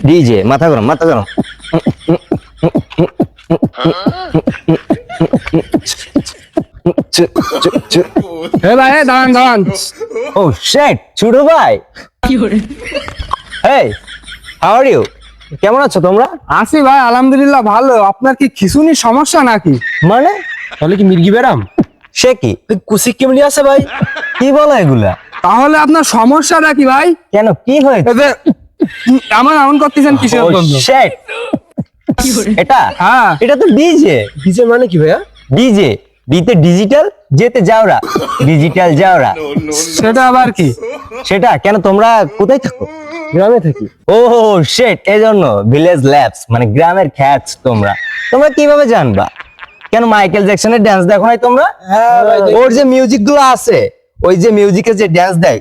DJ মাথা গরম মাথা গরম। ভাই দাঁড়ান দাঁড়ান। ও শিট, ছোট ভাই। হেই, হাউ আর ইউ? কেমন আছো তোমরা? আছি ভাই, আলহামদুলিল্লাহ ভালো। আপনার কি খিঁচুনির সমস্যা নাকি? মানে তাহলে কি মির্গি ব্যারাম? সে কি কুসি কেমনি আছে ভাই? কি বলো এগুলা? তাহলে আপনার সমস্যাটা কি ভাই? কেন, কি হয়েছে? এই যে, এমন এমন করতেছেন কিসের Oh, জন্য? shit! এটা হ্যাঁ। এটা তো ডিজে। ডিজে মানে কি ভাইয়া? ডিজে, ডিতে ডিজিটাল, যেতে যাওরা, ডিজিটাল যাওরা। সেটা আবার কি? সেটা কেন, তোমরা কোথায় থাকো? গ্রামে থাকি। ও শিট, এজন্য ভিলেজ ল্যাবস মানে গ্রামের খ্যাচ। তোমরা তোমরা কিভাবে জানবা? কেন মাইকেল জ্যাকসনের ডান্স দেখো নাই তোমরা? হ্যাঁ ভাই, ওর যে মিউজিক গুলো আছে, ওই যে মিউজিকে যে ডান্স দেয়,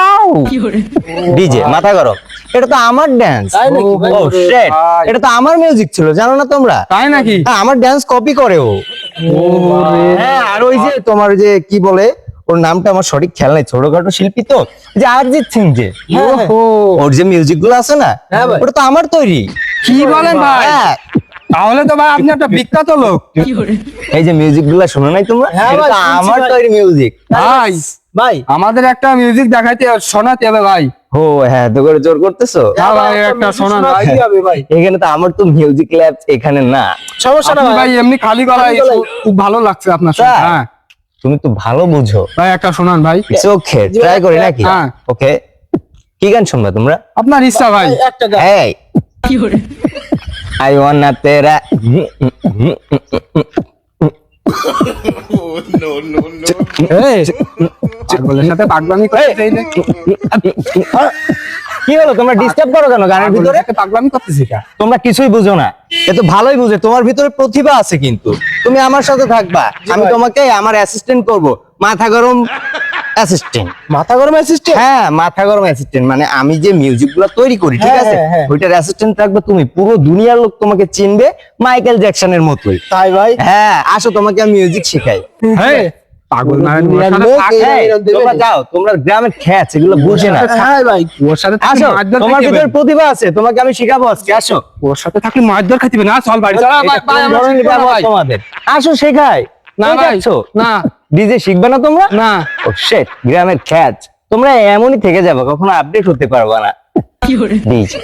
আউ ডিজে মাথা গরম, এটা তো আমার ডান্স। তাই নাকি ভাই? ও শিট, ভাই। এটা তো আমার মিউজিক ছিল, জানো না তোমরা? তাই নাকি? হ্যাঁ, আমার ডান্স কপি করে ও। হ্যাঁ, আর ওই যে তোমার যে কি বলে, ওর নামটা আমার সঠিক খেয়াল নাই, ছোটখাটো শিল্পী তো, যে অরিজিৎ সিং, যে ওহো, ওর যে মিউজিক গুলো আছে না, হ্যাঁ ভাই। ওটা তো আমার তৈরি। কি বলেন ভাই? হ্যাঁ, তাহলে তো ভাই আপনি একটা বিখ্যাত লোক। এই যে মিউজিক গুলা শোনো নাই তোমরা, হ্যাঁ এটা ভাই, তো শুনছি আমার ভাই। তৈরি মিউজিক। ভাই ভাই আমাদের একটা মিউজিক দেখাইতে শোনাতে হবে ভাই। ও হ্যাঁ, তো করে জোর করতেছো? হ্যাঁ ভাই, একটা শোনান ভাই। কি হবে ভাই? এখানে তো আমার তো মিউজিক ল্যাব এখানে না। সমস্যা না আপনি ভাই ভাই। এমনি খালি গলায় খালি গলায়। খুব ভালো লাগছে আপনার সাথে। তাই? হ্যাঁ তুমি তো ভালো বুঝো। ভাই, একটা শোনান ভাই। ইটস ওকে, ট্রাই করি নাকি? হ্যাঁ। ওকে, কি গান শুনবা তোমরা? আপনার ইচ্ছা ভাই। একটা গান। এই আই ওয়ান্না তেরা, এই, পাগলের সাথে পাগলামি করতেছে এই যে। কি হলো, তোমরা ডিস্টার্ব করো কেন গানের পাগলের ভিতরে? সাথে পাগলামি করতেছি কা? তোমরা কিছুই বুঝো না, এ তো ভালোই বুঝে, তোমার ভিতরে প্রতিভা আছে, কিন্তু তুমি আমার সাথে থাকবা, আমি ভাই। তোমাকে আমার অ্যাসিস্ট্যান্ট করব, মাথা গরম অ্যাসিস্ট্যান্ট। মাথা গরম অ্যাসিস্ট্যান্ট। হ্যাঁ, মাথা গরম অ্যাসিস্ট্যান্ট, মানে আমি যে মিউজিক গুলো তৈরি করি, ঠিক হ্যাঁ, আছে, হ্যাঁ, হ্যাঁ। ওইটার অ্যাসিস্ট্যান্ট থাকবে তুমি। পুরো দুনিয়ার লোক তোমাকে চিনবে মাইকেল জ্যাকসনের মতোই। তাই ভাই? হ্যাঁ, আসো, তোমাকে আমি মিউজিক শেখাই। এই, পাগল না ওর দুনিয়ার সাথে লোক থাক। এই- এই, এরকম দেবে তোমরা নি? যাও, তোমরা গ্রামের খ্যাচ, এগুলো বুঝে না। হ্যাঁ ভাই। ওর সাথে থাকলে আসো, মারধর তোমার খাইতে ভিতরে হবে। প্রতিভা আছে, তোমাকে আমি শিখাবো আজকে, আসো। ওর সাথে থাকলে মারধর খাইতে হবে না। চল বাড়ি চল। এটা ভাই, কোন আমার ধরনের শিখবো না ব্যবহার ভাই। তোমাদের? আসো শেখাই। না কই ভাই, যাচ্ছো? না ডিজে শিখবে না তোমরা? না। ও শিট, গ্রামের খ্যাচ, তোমরা এমনই থেকে যাবে, কখনো আপডেট হতে পারবে না। ডিজে